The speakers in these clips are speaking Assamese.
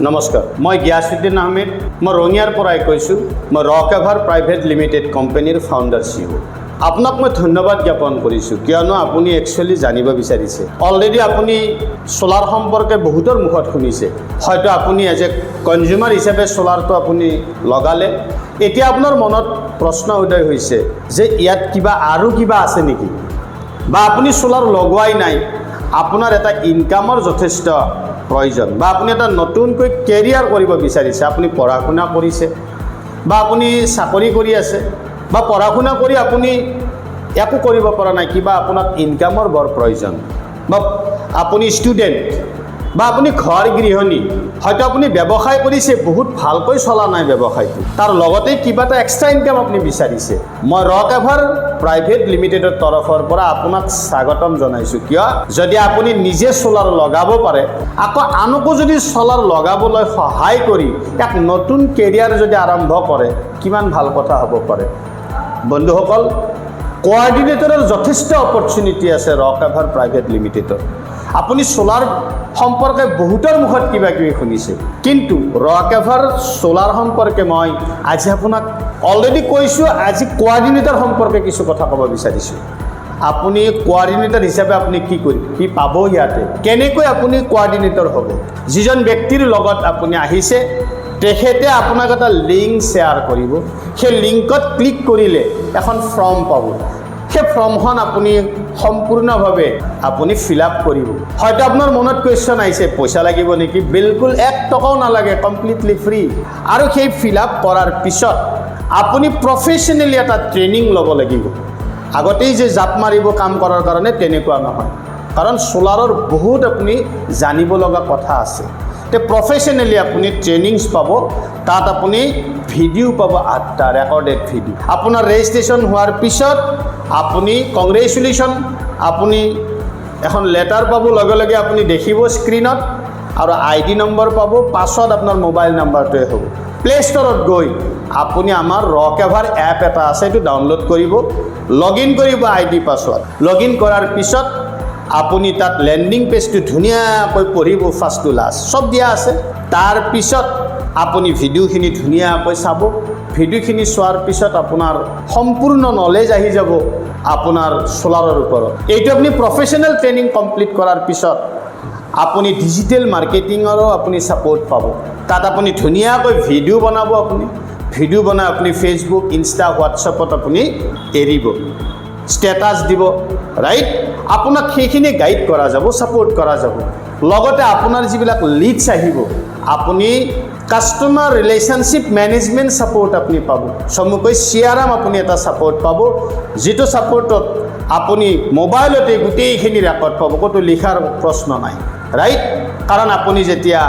নমস্কাৰ মই গিয়াছুদ্দিন আহমেদ মই ৰঙিয়াৰ পৰাই কৈছোঁ মই ৰক এভাৰ প্ৰাইভেট লিমিটেড কোম্পানীৰ ফাউণ্ডাৰ CEO আপোনাক মই ধন্যবাদ জ্ঞাপন কৰিছোঁ কিয়নো আপুনি একচুৱেলি জানিব বিচাৰিছে অলৰেডি আপুনি সোলাৰ সম্পৰ্কে বহুতৰ মুখত শুনিছে হয়তো আপুনি এজ এ কনজিউমাৰ হিচাপে সোলাৰটো আপুনি লগালে এতিয়া আপোনাৰ মনত প্ৰশ্ন উদয় হৈছে যে ইয়াত কিবা আছে নেকি বা আপুনি সোলাৰ লগোৱাই নাই আপোনাৰ এটা ইনকামৰ যথেষ্ট প্ৰয়োজন বা আপুনি এটা নতুনকৈ কেৰিয়াৰ কৰিব বিচাৰিছে আপুনি পঢ়া শুনা কৰিছে বা আপুনি চাকৰি কৰি আছে বা পঢ়া শুনা কৰি আপুনি একো কৰিব পৰা নাই কিবা আপোনাক ইনকামৰ বৰ প্ৰয়োজন বা আপুনি ষ্টুডেণ্ট বা আপুনি ঘৰ গৃহিণী হয়তো আপুনি ব্যৱসায় কৰিছে বহুত ভালকৈ চলা নাই ব্যৱসায়টো তাৰ লগতে কিবা এটা এক্সট্ৰা ইনকাম আপুনি বিচাৰিছে মই ৰক এভাৰ প্ৰাইভেট লিমিটেডৰ তৰফৰ পৰা আপোনাক স্বাগতম জনাইছোঁ কিয় যদি আপুনি নিজে সোলাৰ লগাব পাৰে আকৌ আনকো যদি সোলাৰ লগাবলৈ সহায় কৰি এক নতুন কেৰিয়াৰ যদি আৰম্ভ কৰে কিমান ভাল কথা হ'ব পাৰে বন্ধুসকল কোঅৰ্ডিনেটৰৰ যথেষ্ট অপৰচুনিটি আছে ৰক এভাৰ প্ৰাইভেট লিমিটেডৰ আপুনি সোলাৰ সম্পৰ্কে বহুতৰ মুখত কিবা শুনিছে কিন্তু ৰক এভাৰ সোলাৰ সম্পৰ্কে মই আজি আপোনাক অলৰেডি কৈছোঁ আজি কোঅৰ্ডিনেটৰ সম্পৰ্কে কিছু কথা ক'ব বিচাৰিছোঁ আপুনি কোঅৰ্ডিনেটৰ হিচাপে আপুনি কি পাব ইয়াতে কেনেকৈ আপুনি কোঅৰ্ডিনেটৰ হ'ব যিজন ব্যক্তিৰ লগত আপুনি আহিছে তেখেতে আপোনাক এটা লিংক শ্বেয়াৰ কৰিব সেই লিংকত ক্লিক কৰিলে এখন ফৰ্ম পাব সেই ফৰ্মখন আপুনি সম্পূৰ্ণভাৱে আপুনি ফিল আপ কৰিব হয়তো আপোনাৰ মনত কুৱেশ্যন আহিছে পইচা লাগিব নেকি বিলকুল 1 টকাও নালাগে কমপ্লিটলি ফ্ৰী আৰু সেই ফিল আপ কৰাৰ পিছত আপুনি প্ৰফেশ্যনেলি এটা ট্ৰেইনিং ল'ব লাগিব আগতেই যে জাপ মাৰিব কাম কৰাৰ কাৰণে তেনেকুৱা নহয় কাৰণ সোলাৰৰ বহুত আপুনি জানিব লগা কথা আছে তে প্ৰফেশ্যনেলি আপুনি ট্ৰেইনিংছ পাব তাত আপুনি ভিডিঅ' পাব 8টা ৰেকৰ্ডেড ভিডিঅ' আপোনাৰ ৰেজিষ্ট্ৰেশ্যন হোৱাৰ পিছত আপুনি কংগ্ৰেচুলেশ্যন আপুনি এখন লেটাৰ পাব লগে লগে আপুনি দেখিব স্ক্ৰীনত আৰু ID নম্বৰ পাব পাছত আপোনাৰ মোবাইল নাম্বাৰটোৱে হ'ব প্লে ষ্টৰত গৈ আপুনি আমাৰ ৰক এভাৰ এপ এটা আছে এইটো ডাউনলোড কৰিব লগইন কৰিব ID পাছৱৰ্ড লগইন কৰাৰ পিছত আপুনি তাত লেণ্ডিং পেজটো ধুনীয়াকৈ পঢ়িব ফাৰ্ষ্ট টু লাষ্ট সব দিয়া আছে তাৰ পিছত আপুনি ভিডিঅ'খিনি ধুনীয়াকৈ চাব ভিডিঅ'খিনি চোৱাৰ পিছত আপোনাৰ সম্পূৰ্ণ নলেজ আহি যাব আপোনাৰ সোলাৰৰ ওপৰত এইটো আপুনি প্ৰফেশ্যনেল ট্ৰেইনিং কমপ্লিট কৰাৰ পিছত আপুনি ডিজিটেল মাৰ্কেটিঙৰো আপুনি ছাপোৰ্ট পাব তাত আপুনি ধুনীয়াকৈ ভিডিঅ' বনাব আপুনি ভিডিঅ' বনাই আপুনি ফেচবুক ইনষ্টা হোৱাটছএপত আপুনি এৰিব ষ্টেটাছ দিব ৰাইট আপোনাক সেইখিনি গাইড কৰা যাব ছাপোৰ্ট কৰা যাব লগতে আপোনাৰ যিবিলাক লিডছ আহিব আপুনি কাষ্টমাৰ ৰিলেশ্যনশ্বিপ মেনেজমেণ্ট ছাপোৰ্ট আপুনি পাব চমুকৈ CRM আপুনি এটা ছাপোৰ্ট পাব যিটো ছাপোৰ্টত আপুনি মোবাইলতে গোটেইখিনি ৰেকৰ্ড পাব ক'তো লিখাৰ প্ৰশ্ন নাই ৰাইট কাৰণ আপুনি যেতিয়া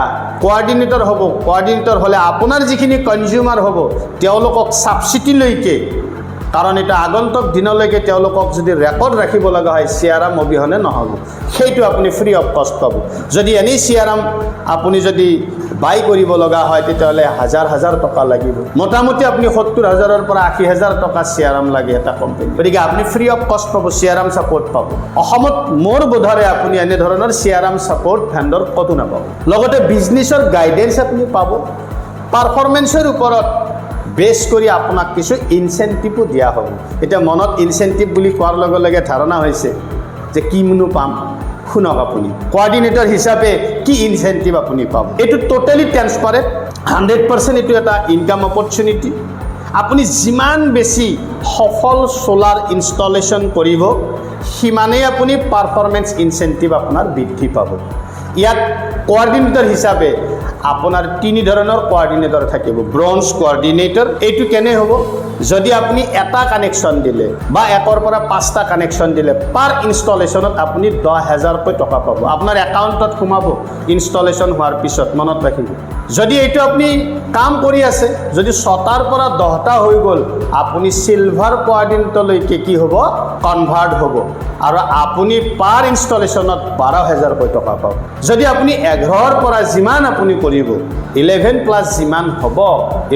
কোঅৰ্ডিনেটৰ হ'ব কোঅৰ্ডিনেটৰ হ'লে আপোনাৰ যিখিনি কনজিউমাৰ হ'ব তেওঁলোকক ছাবচিডিলৈকে কাৰণ এটা আগন্তুক দিনলৈকে তেওঁলোকক যদি ৰেকৰ্ড ৰাখিব লগা হয় CRM অবিহনে নহ'ব সেইটো আপুনি ফ্ৰী অফ কষ্ট পাব যদি এনি CRM আপুনি যদি বাই কৰিব লগা হয় তেতিয়াহ'লে হাজাৰ টকা লাগিব মোটামুটি আপুনি 70,000ৰ পৰা 80,000 টকা CRM লাগে এটা কোম্পানী গতিকে আপুনি ফ্ৰী অফ কষ্ট পাব CRM ছাপোৰ্ট পাব অসমত মোৰ বোধৰে আপুনি এনে ধৰণৰ CRM ছাপোৰ্ট ভেণ্ডৰ ক'তো নাপাব লগতে বিজনেছৰ গাইডেন্স আপুনি পাব পাৰফৰ্মেন্সৰ ওপৰত বেছ কৰি আপোনাক কিছু ইনচেন্টিভো দিয়া হ'ব এতিয়া মনত ইনচেন্টিভ বুলি কোৱাৰ লগে লগে ধাৰণা হৈছে যে কিনো পাম শুনক আপুনি কোঅৰ্ডিনেটৰ হিচাপে কি ইনচেন্টিভ আপুনি পাব এইটো টোটেলি ট্ৰান্সপাৰেণ্ট 100% এইটো এটা ইনকাম অপৰচুনিটি আপুনি যিমান বেছি সফল সোলাৰ ইনষ্টলেশ্যন কৰিব সিমানেই আপুনি পাৰফৰ্মেন্স ইনচেন্টিভ আপোনাৰ বৃদ্ধি পাব ইয়াত কোঅৰ্ডিনেটৰ হিচাপে আপোনাৰ 3 ধৰণৰ কোঅৰ্ডিনেটৰ থাকিব ব্ৰঞ্জ কোঅৰ্ডিনেটৰ এইটো কেনে হ'ব যদি আপুনি এটা কানেকশ্যন দিলে বা 1ৰ পৰা 5টা কানেকশ্যন দিলে পাৰ ইনষ্টলেশ্যনত আপুনি 10,000 টকা পাব আপোনাৰ একাউণ্টত সোমাব ইনষ্টলেশ্যন হোৱাৰ পিছত মনত ৰাখিব যদি এইটো আপুনি কাম কৰি আছে যদি 6টাৰ পৰা 10টা হৈ গ'ল আপুনি সিলভাৰ কোঅৰ্ডিনেটৰলৈকে কি হ'ব কনভাৰ্ট হ'ব আৰু আপুনি পাৰ ইনষ্টলেশ্যনত 12,000 টকা পাব যদি আপুনি 11ৰ পৰা যিমান আপুনি কৰিব 11 প্লাছ যিমান হ'ব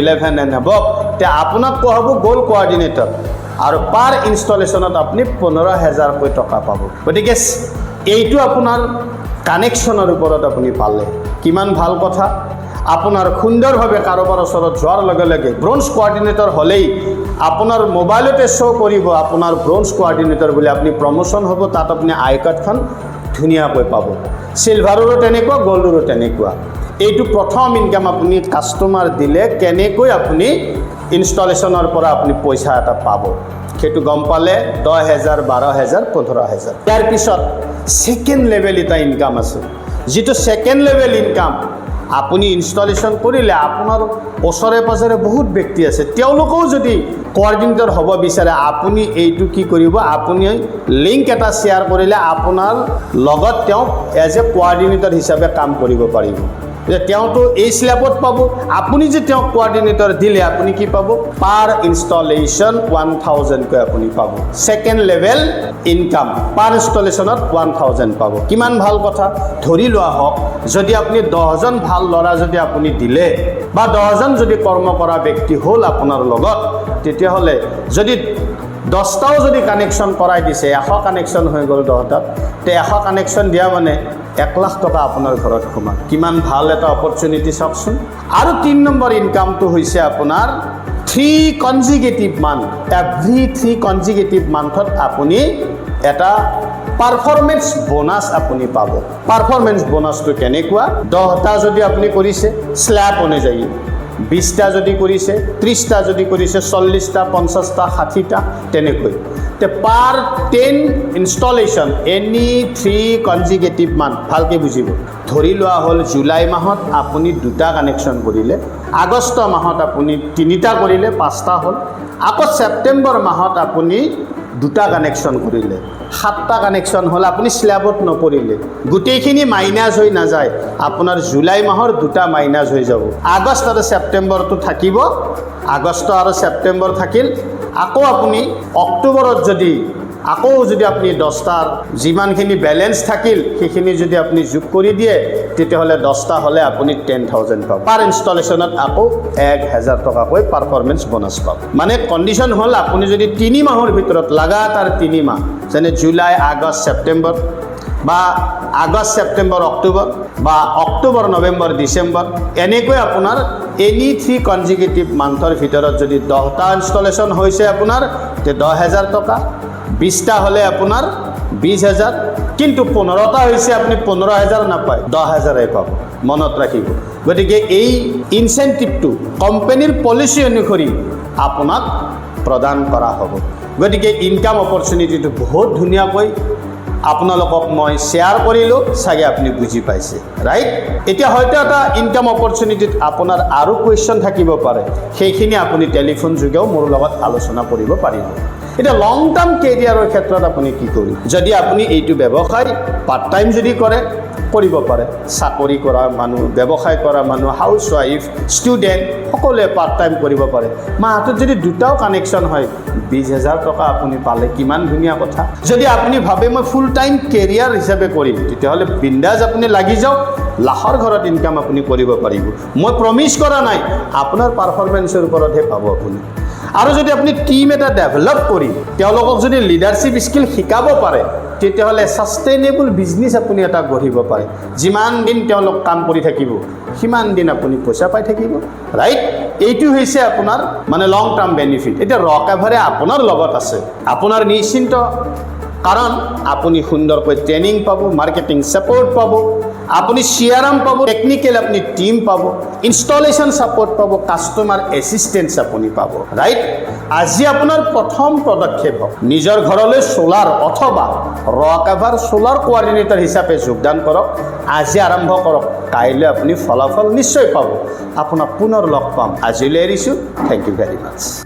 11 এণ্ড এবভ তে আপোনাক কোৱা হ'ব গোল্ড কোঅৰ্ডিনেটৰ আৰু পাৰ ইনষ্টলেশ্যনত আপুনি 15,000 টকা পাব গতিকে এইটো আপোনাৰ কানেকশ্যনৰ ওপৰত আপুনি পালে কিমান ভাল কথা আপোনাৰ সুন্দৰভাৱে কাৰোবাৰ ওচৰত যোৱাৰ লগে লগে ব্ৰঞ্জ কোঅৰ্ডিনেটৰ হ'লেই আপোনাৰ মোবাইলতে শ্ব' কৰিব আপোনাৰ ব্ৰঞ্জ কোঅৰ্ডিনেটৰ বুলি, আপুনি প্ৰমোশ্যন হ'ব, তাত আপুনি আই কাৰ্ডখন ধুনীয়াকৈ পাব। চিলভাৰৰো তেনেকুৱা, গ'ল্ডৰো তেনেকুৱা। এইটো প্ৰথম ইনকাম আপুনি কাষ্টমাৰ দিলে কেনেকৈ আপুনি ইনষ্টলেশ্যনৰ পৰা আপুনি পইচা এটা পাব, সেইটো গম পালে 10,000, 12,000, 15,000। ইয়াৰ পিছত ছেকেণ্ড লেভেল এটা ইনকাম আছে, যিটো ছেকেণ্ড লেভেল ইনকাম আপুনি ইনষ্টলেশ্যন কৰিলে আপোনাৰ ওচৰে পাজৰে বহুত ব্যক্তি আছে, তেওঁলোকেও যদি কোঅৰ্ডিনেটৰ হ'ব বিচাৰে, আপুনি এইটো কি কৰিব, আপুনি লিংক এটা শ্বেয়াৰ কৰিলে আপোনাৰ লগত তেওঁক এজ এ কোঅৰ্ডিনেটৰ হিচাপে কাম কৰিব পাৰিব। যে তেওঁতো এই স্লেবত পাব, আপুনি যে তেওঁক কোঅৰ্ডিনেটৰ দিলে আপুনি কি পাব, পাৰ ইনষ্টলেশ্যন 1,000কৈ আপুনি পাব। ছেকেণ্ড লেভেল ইনকাম পাৰ ইনষ্টলেশ্যনত 1,000 পাব। কিমান ভাল কথা। ধৰি লোৱা হওক যদি আপুনি 10জন ভাল ল'ৰা যদি আপুনি দিলে বা 10জন যদি কৰ্ম কৰা ব্যক্তি হ'ল আপোনাৰ লগত, তেতিয়াহ'লে যদি 10টাও যদি কানেকশ্যন কৰাই দিছে, 100 কানেকশ্যন হৈ গ'ল 10টাত, তে 100 কানেকশ্যন দিয়া মানে 1 লাখ টকা আপোনাৰ ঘৰত সোমাল। কিমান ভাল এটা অপৰচুনিটি চাওকচোন। আৰু 3 নম্বৰ ইনকামটো হৈছে আপোনাৰ 3 কনজিকিউটিভ মান্থ। এভৰি 3 কনজিকিউটিভ মান্থত আপুনি এটা পাৰফৰ্মেঞ্চ বোনাছ আপুনি পাব। পাৰফৰ্মেঞ্চ বোনাছটো কেনেকুৱা, 10টা যদি আপুনি কৰিছে স্ল্যাব অনুযায়ী, 20টা যদি কৰিছে, 30টা যদি কৰিছে, 40টা, 50টা, 60টা, তেনেকৈ। তে পাৰ 10 ইনষ্টলেশ্যন এনি 3 কনজিকিউটিভ মান্থ, ভালকৈ বুজিব। ধৰি লোৱা হ'ল জুলাই মাহত আপুনি 2টা কানেকশ্যন কৰিলে, আগষ্ট মাহত আপুনি 3টা কৰিলে, 5টা হ'ল, আকৌ ছেপ্টেম্বৰ মাহত আপুনি 2টা কানেকশ্যন কৰিলে, 7টা কানেকশ্যন হ'ল, আপুনি স্ল্যাবত নপৰিলে, গোটেইখিনি মাইনাছ হৈ নাযায়, আপোনাৰ জুলাই মাহৰ 2টা মাইনাছ হৈ যাব, আগষ্ট আৰু ছেপ্টেম্বৰটো থাকিব, আগষ্ট আৰু ছেপ্টেম্বৰ থাকিল, আকৌ আপুনি অক্টোবৰত যদি আপুনি 10টাৰ যিমানখিনি বেলেঞ্চ থাকিল সেইখিনি যদি আপুনি যোগ কৰি দিয়ে, তেতিয়াহ'লে 10টা হ'লে আপুনি 10,000 পাব। পাৰ ইনষ্টলেশ্যনত আকৌ 1,000 টকাকৈ পাৰফৰ্মেঞ্চ বোনাছ পাব। মানে কণ্ডিশ্যন হ'ল আপুনি যদি 3 মাহৰ ভিতৰত লাগাতাৰ 3 মাহ, যেনে জুলাই, আগষ্ট, ছেপ্টেম্বৰ, বা আগষ্ট, ছেপ্টেম্বৰ, অক্টোবৰ, বা অক্টোবৰ, নৱেম্বৰ, ডিচেম্বৰ, এনেকৈ আপোনাৰ এনি 3 কনজিকিউটিভ মান্থৰ ভিতৰত যদি 10টা ইনষ্টলেশ্যন হৈছে আপোনাৰ, তে 10,000 টকা, 20টা হ'লে আপোনাৰ 20,000, কিন্তু 15টা হৈছে আপুনি 15,000 নাপায়, 10,000হে পাব। মনত ৰাখিব। গতিকে এই ইনচেণ্টিভটো কোম্পানীৰ পলিচি অনুসৰি আপোনাক প্ৰদান কৰা হ'ব। গতিকে ইনকাম অপৰচুনিটিটো বহুত ধুনীয়াকৈ আপোনালোকক মই শ্বেয়াৰ কৰিলোঁ, চাগে আপুনি বুজি পাইছে, ৰাইট? এতিয়া হয়তো এটা ইনকাম অপৰচুনিটিত আপোনাৰ আৰু কুৱেশ্যন থাকিব পাৰে, সেইখিনি আপুনি টেলিফোন যোগেও মোৰ লগত আলোচনা কৰিব পাৰিব। এতিয়া লং টাৰ্ম কেৰিয়াৰৰ ক্ষেত্ৰত আপুনি কি কৰিব, যদি আপুনি এইটো ব্যৱসায় পাৰ্ট টাইম যদি কৰে, কৰিব পাৰে। চাকৰি কৰা মানুহ, ব্যৱসায় কৰা মানুহ, হাউচ ৱাইফ, ষ্টুডেণ্ট, সকলোৱে পাৰ্ট টাইম কৰিব পাৰে। মাহটোত যদি 2টাও কানেকশ্যন হয়, 20,000 টকা আপুনি পালে, কিমান ধুনীয়া কথা। যদি আপুনি ভাবে মই ফুল টাইম কেৰিয়াৰ হিচাপে কৰিম, তেতিয়াহ'লে বিন্দাছ আপুনি লাগি যাওক, লাখৰ ঘৰত ইনকাম আপুনি কৰিব পাৰিব। মই প্ৰমিছ কৰা নাই, আপোনাৰ পাৰফৰ্মেঞ্চৰ ওপৰতহে পাব আপুনি। আৰু যদি আপুনি টিম এটা ডেভেলপ কৰি তেওঁলোকক যদি লিডাৰশ্বিপ স্কিল শিকাব পাৰে, তেতিয়াহ'লে ছাষ্টেইনেবল বিজনেছ আপুনি এটা গঢ়িব পাৰে। যিমান দিন তেওঁলোক কাম কৰি থাকিব, সিমান দিন আপুনি পইচা পাই থাকিব, ৰাইট? এইটো হৈছে আপোনাৰ মানে লং টাৰ্ম বেনিফিট। এতিয়া ৰকএভাৰে আপোনাৰ লগত আছে, আপোনাৰ নিশ্চিন্ত, কাৰণ আপুনি সুন্দৰকৈ ট্ৰেইনিং পাব, মাৰ্কেটিং ছাপোৰ্ট পাব, আপুনি CRM পাব, টেকনিকেল আপুনি টিম পাব, ইনষ্টলেশ্যন ছাপোৰ্ট পাব, কাষ্টমাৰ এছিষ্টেঞ্চ আপুনি পাব, ৰাইট? আজি আপোনাৰ প্ৰথম পদক্ষেপ হওক, নিজৰ ঘৰলৈ সোলাৰ অথবা ৰকএভাৰ সোলাৰ কোঅৰ্ডিনেটৰ হিচাপে যোগদান কৰক। আজি আৰম্ভ কৰক, কাইলৈ আপুনি ফলাফল নিশ্চয় পাব। আপোনাক পুনৰ লগ পাম। আজিলৈ এৰিছোঁ। Thank you very much.